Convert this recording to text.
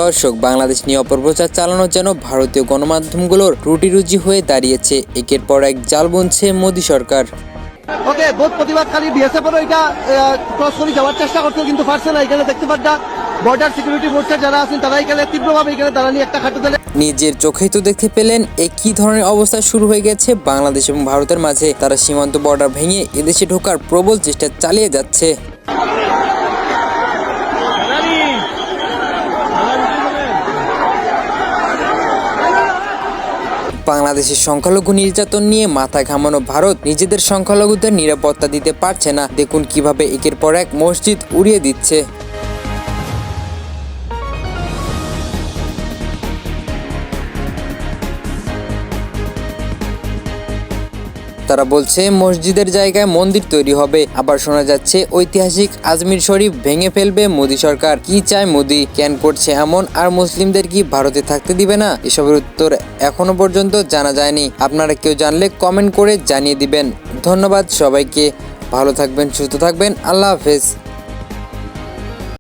দর্শক, বাংলাদেশ নিয়ে অপপ্রচার চালানো যেন ভারতীয় গণমাধ্যমগুলোর রুটি-রুজি হয়ে দাঁড়িয়েছে। একের পর এক জাল বুনছে মোদি সরকার। ওকে, বহুত প্রতিবাদকারী বিএসএফেরও এটা ক্রস করে যাওয়ার চেষ্টা করছে, কিন্তু পারছে না। এখানে দেখতে পাচ্ছা বর্ডার সিকিউরিটি ফোর্সের যারা আছেন তারা এখানে তীব্রভাবে এখানে দাঁড়ানি একটা খাটো দিলে। নিজের চোখেই তো দেখতে পেলেন কি ধরনের অবস্থা শুরু হয়ে গেছে বাংলাদেশ এবং ভারতের মাঝে। তারা সীমান্ত বর্ডার ভেঙে এদেশে ঢোকার প্রবল চেষ্টা চালিয়ে যাচ্ছে। বাংলাদেশের সংখ্যালঘু নির্যাতন নিয়ে মাথা ঘামানো ভারত নিজেদের সংখ্যালঘুদের নিরাপত্তা দিতে পারছে না। দেখুন কিভাবে একের পর এক মসজিদ উড়িয়ে দিচ্ছে। তারা বলছে মসজিদের জায়গায় মন্দির তৈরি হবে। আবার শোনা যাচ্ছে ঐতিহাসিক আজমির শরীফ ভেঙে ফেলবে মোদি সরকার। কি চায় মোদি, কেন করছে এমন, আর মুসলিমদের কি ভারতে থাকতে দিবে না? এসবের উত্তর এখনো পর্যন্ত জানা যায়নি। আপনারা কেউ জানলে কমেন্ট করে জানিয়ে দিবেন। ধন্যবাদ সবাইকে। ভালো থাকবেন, সুস্থ থাকবেন। আল্লাহ হাফেজ।